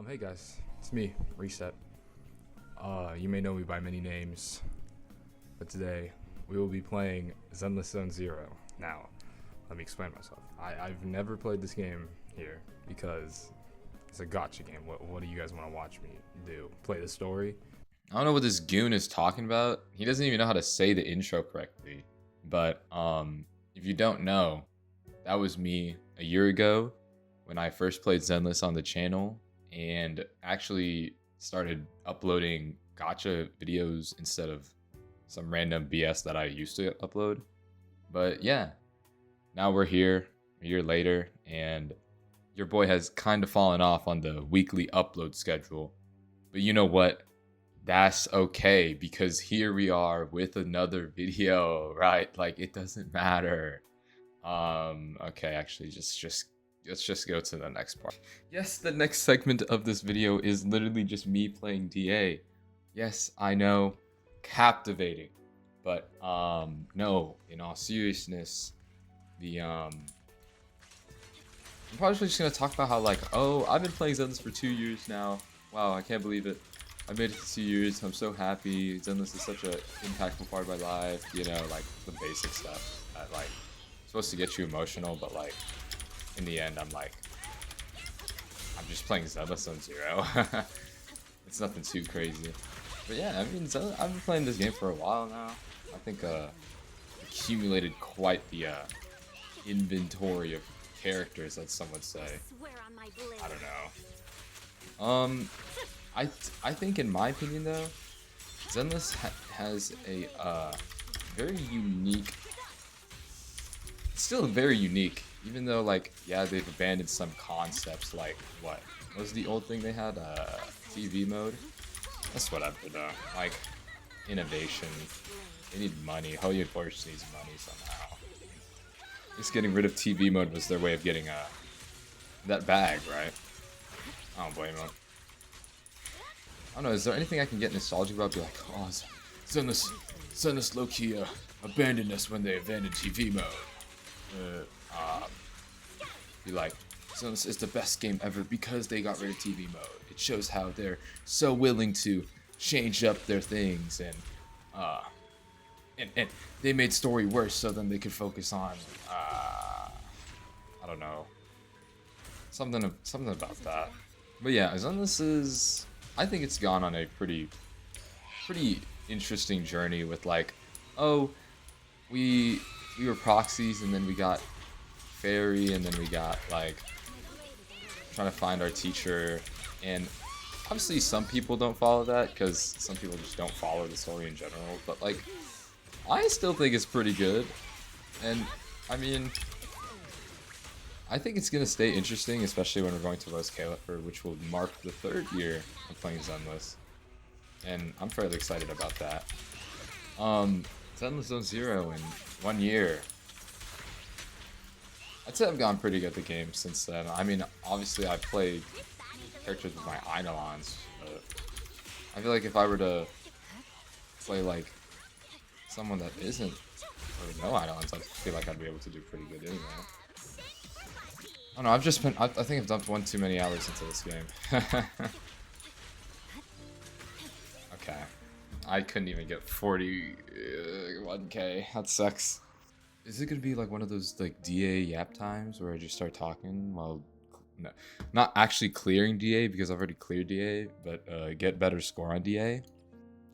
Hey guys, it's me, Reset. You may know me by many names, but today we will be playing Zenless Zone Zero. Now, let me explain myself. I've never played this game here because it's a gacha game. What do you guys want to watch me do? Play the story? I don't know what this goon is talking about. He doesn't even know how to say the intro correctly. But if you don't know, that was me a year ago when I first played Zenless on the channel and actually started uploading gacha videos instead of some random BS that I used to upload. But yeah, now we're here a year later and your boy has kind of fallen off on the weekly upload schedule. But you know what? That's okay, because here we are with another video, right? Like, it doesn't matter. Okay, actually, let's just go to the next part. Yes, the next segment of this video is literally just me playing DA. Yes, I know, captivating. But, no, in all seriousness, I'm probably just gonna talk about how, like, oh, I've been playing Zenless for 2 years now. Wow, I can't believe it. I made it to 2 years. I'm so happy. Zenless is such an impactful part of my life. You know, like the basic stuff that like supposed to get you emotional, but like in the end, I'm just playing Zenless on Zero. It's nothing too crazy. But yeah, I mean, I've been playing this game for a while now. I think accumulated quite the inventory of characters, as some would say. I don't know. I think, in my opinion, though, Zenless has a very unique. It's still very unique, even though, like, yeah, they've abandoned some concepts. Like, what was the old thing they had? TV mode. That's whatever, though. Like, innovation. They need money. Holy Force needs money somehow. Just getting rid of TV mode was their way of getting that bag, right? I don't blame them. I don't know, is there anything I can get nostalgic about? Be like, oh, Zenless low-key abandoned us when they abandoned TV mode. Be like, Zenless is the best game ever because they got rid of TV mode. It shows how they're so willing to change up their things and they made story worse so then they could focus on I don't know. Something about that. But yeah, Zenless is, I think it's gone on a pretty interesting journey with, like, oh, we were proxies and then we got fairy and then we got, like, trying to find our teacher, and obviously some people don't follow that because some people just don't follow the story in general, but like I still think it's pretty good, and I mean, I think it's gonna stay interesting, especially when we're going to Rose Califer, which will mark the 3rd year of playing Zenless, and I'm fairly excited about that. Zenless Zone Zero in 1 year. I'd say I've gone pretty good at the game since then. I mean, obviously I've played characters with my Eidolons, but I feel like if I were to play like someone that isn't, or no Eidolons, I feel like I'd be able to do pretty good anyway. I don't know, I've just been, I think I've dumped one too many hours into this game. Okay. I couldn't even get 41k. That sucks. Is it gonna be like one of those like DA yap times where I just start talking while, no, not actually clearing DA because I've already cleared DA, but get better score on DA?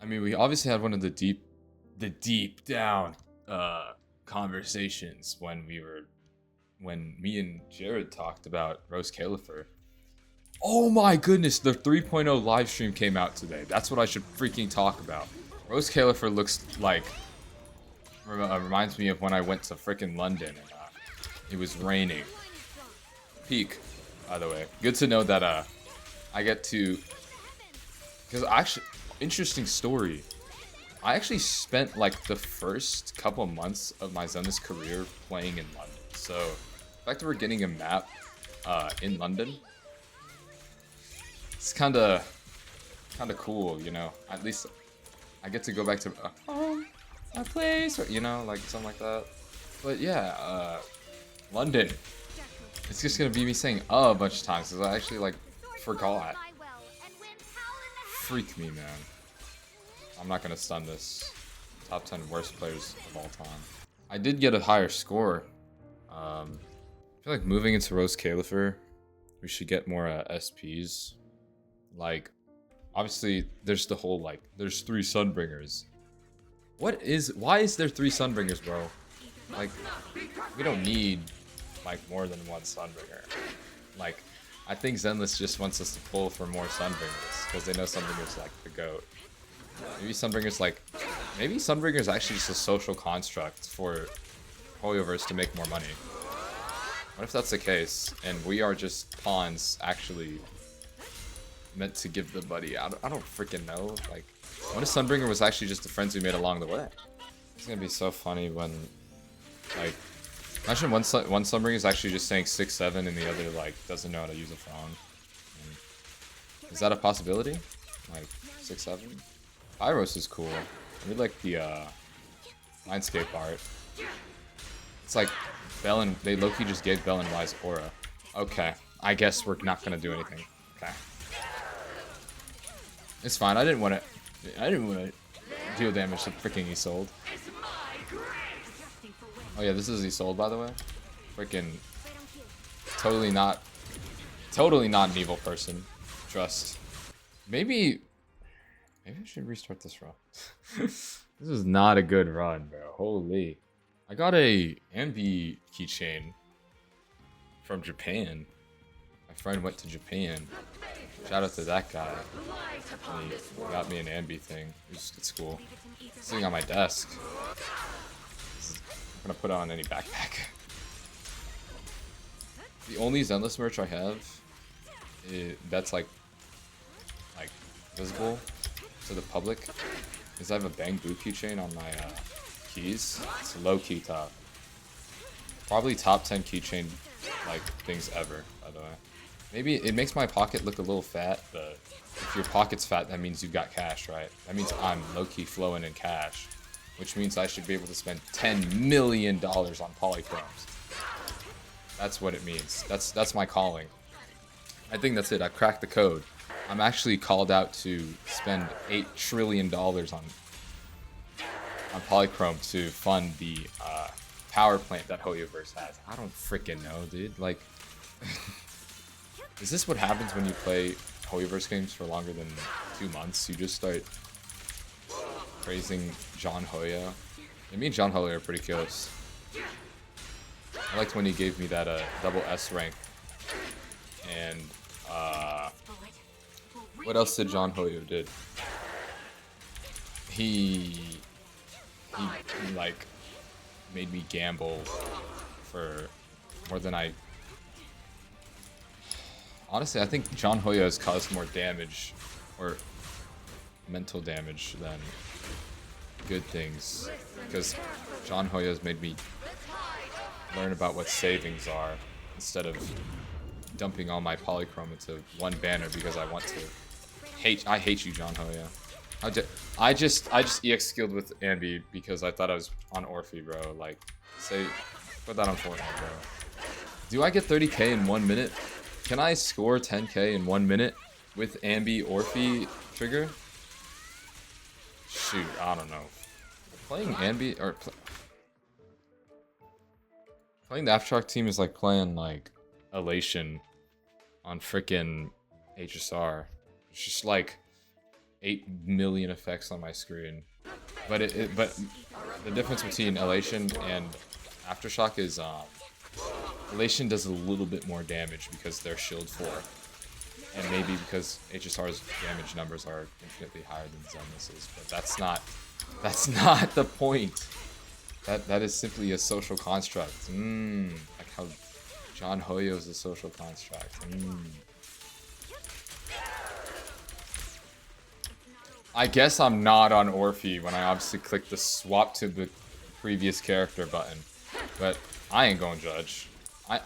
I mean, we obviously had one of the deep down conversations when me and Jared talked about Rose Califer. Oh my goodness, the 3.0 live stream came out today. That's what I should freaking talk about. Rose Califer looks like, reminds me of when I went to frickin' London and it was raining. Peak, by the way. Good to know that I get to, because actually, interesting story. I actually spent like the first couple of months of my Zenless career playing in London. So the fact that we're getting a map in London, it's kind of cool, you know. At least I get to go back to a place, or, you know, like something like that. But yeah, London. It's just gonna be me saying a bunch of times because I actually like forgot. freak me, man. I'm not gonna stun this. Top 10 worst players of all time. I did get a higher score. I feel like moving into Rose Califer, we should get more SPs. Like, obviously, there's the whole, like, there's 3 Sunbringers. Why is there 3 Sunbringers, bro? Like, we don't need, like, more than 1 Sunbringer. Like, I think Zenless just wants us to pull for more Sunbringers, because they know Sunbringer's, like, the GOAT. Maybe Sunbringer's actually just a social construct for Hoyoverse to make more money. What if that's the case, and we are just pawns actually meant to give the buddy? I don't freaking know. Like, what if Sunbringer was actually just the friends we made along the way? It's gonna be so funny when, like, imagine one Sunbringer is actually just saying 6'7" and the other, like, doesn't know how to use a phone. And is that a possibility? Like, 6'7"? Pyros is cool. I really like the landscape art. It's like Bell and they low-key just gave Bell and Wise aura. Okay, I guess we're not gonna do anything. Okay, it's fine. I didn't want to deal damage to freaking Isolde. Oh yeah, this is Isolde, by the way. Freaking totally not an evil person. Trust. Maybe I should restart this run. This is not a good run, bro. Holy. I got a Ambi keychain from Japan. My friend went to Japan. Shout out to that guy. He got me an Ambi thing. It's cool. It's sitting on my desk. I'm gonna put it on any backpack. The only Zenless merch I have that's like visible to the public is I have a Bang Boo keychain on my keys. It's a low-key top. Probably top 10 keychain like things ever, by the way. Maybe it makes my pocket look a little fat, but if your pocket's fat, that means you've got cash, right? That means I'm low-key flowing in cash, which means I should be able to spend $10 million on polychromes. That's what it means. That's my calling. I think that's it. I cracked the code. I'm actually called out to spend $8 trillion on polychrome to fund the power plant that Hoyoverse has. I don't freaking know, dude. Like, is this what happens when you play Hoyoverse games for longer than 2 months? You just start praising John Hoya. And me and John Hoya are pretty close. I liked when he gave me that double S rank. And what else did John Hoyo did? He like made me gamble for more than I. Honestly, I think John Hoyo has caused more damage or mental damage than good things, because John Hoyo has made me learn about what savings are instead of dumping all my polychrome into one banner because I want to. I hate you, John Hoya. I just EX skilled with Ambi because I thought I was on Orphe, bro. Like, put that on Fortnite, bro. Do I get 30k in 1 minute? Can I score 10k in 1 minute with Ambi Orphe trigger? Shoot, I don't know. Playing Ambi or playing the Aftershock team is like playing like Elation on frickin' HSR. It's just like 8 million effects on my screen. But but the difference between Elation and Aftershock is Elation does a little bit more damage because they're shield 4. And maybe because HSR's damage numbers are infinitely higher than Zenless's, but that's not the point. That is simply a social construct. Like how John Hoyo is a social construct. I guess I'm not on Orphe when I obviously click the swap to the previous character button, but I ain't gonna judge. I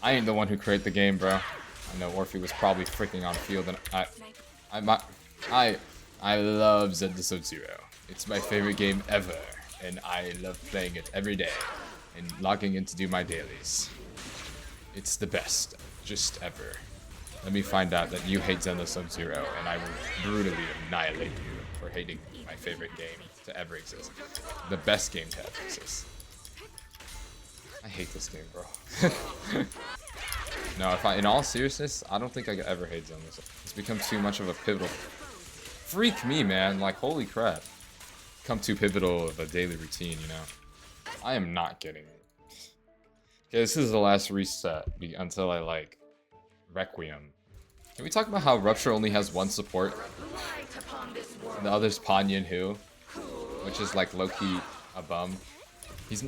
ain't the one who created the game, bro. I know Orphe was probably freaking on field, and I love Zenless Zero. It's my favorite game ever, and I love playing it every day and logging in to do my dailies. It's the best, just ever. let me find out that you hate Zenless Sub-Zero, and I will brutally annihilate you for hating my favorite game to ever exist. The best game to ever exist. I hate this game, bro. No, in all seriousness, I don't think I could ever hate Zenless. It's become too much of a pivotal... Freak me, man. Like, holy crap. Become too pivotal of a daily routine, you know? I am not getting it. Okay, this is the last reset until I, like, Requiem. Can we talk about how Rupture only has one support? And the other's Panyan Hu, which is, like, low-key a bum. He's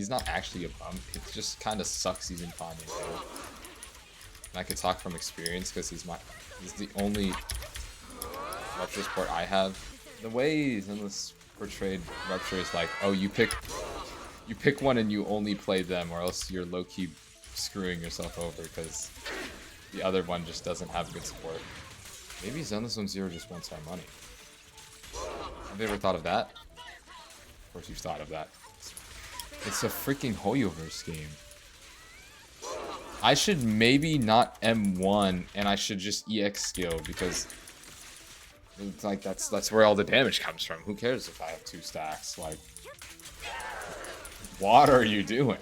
not actually a bum. It just kind of sucks he's in Panyan Hu. And I could talk from experience because he's the only Rupture support I have. The way Zenless portrayed Rupture is like, oh, you pick one and you only play them, or else you're low-key screwing yourself over because the other one just doesn't have good support. Maybe Zenless Zero just wants our money. Have you ever thought of that? Of course you've thought of that. It's a freaking Hoyoverse game. I should maybe not M1 and I should just EX skill because it's like that's where all the damage comes from. Who cares if I have 2 stacks? Like, what are you doing?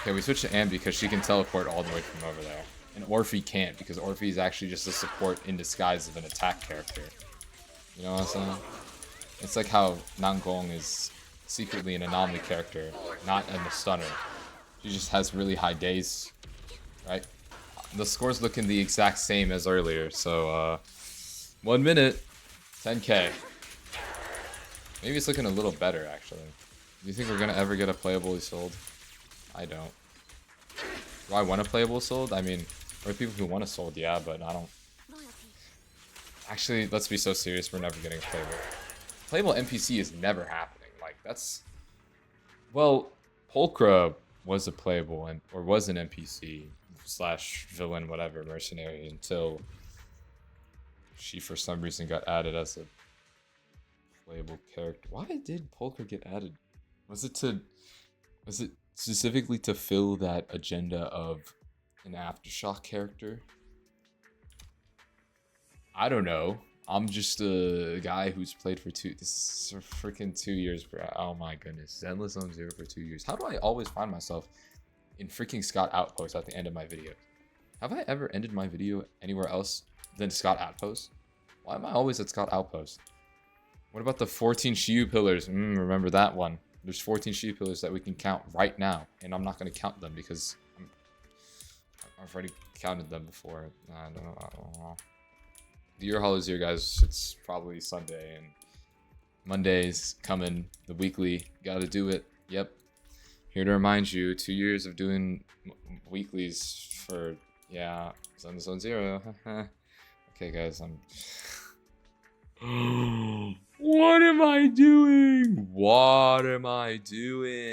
Okay, we switched to Am because she can teleport all the way from over there. And Orphe can't because Orphe is actually just a support in disguise of an attack character. You know what I'm saying? It's like how Nangong is secretly an anomaly character, not a stunner. She just has really high days, right? The score's looking the exact same as earlier, so 1 minute, 10k. Maybe it's looking a little better, actually. Do you think we're gonna ever get a playable sold? I don't. Do I want a playable sold? I mean, there are people who want a sold, yeah, but I don't. Actually, let's be so serious, we're never getting a playable. Playable NPC is never happening. Like, that's... Well, Pulchra was a playable, or was an NPC, / villain, whatever, mercenary, until she, for some reason, got added as a playable character. Why did Pulchra get added? Was it specifically to fill that agenda of an Aftershock character? I don't know. I'm just a guy who's played for this is freaking 2 years, bro. Oh my goodness. Zenless Zero for 2 years. How do I always find myself in freaking Scott Outpost at the end of my video? Have I ever ended my video anywhere else than Scott Outpost? Why am I always at Scott Outpost? What about the 14 Shiyu pillars? Remember that one. There's 14 Shiyu pillars that we can count right now. And I'm not going to count them because I've already counted them before. I don't know. The Year Hall is here, guys. It's probably Sunday. And Monday's coming. The weekly. Gotta do it. Yep. Here to remind you, 2 years of doing weeklies for, yeah, Zenless Zero. Okay, guys, I'm... What am I doing? What am I doing?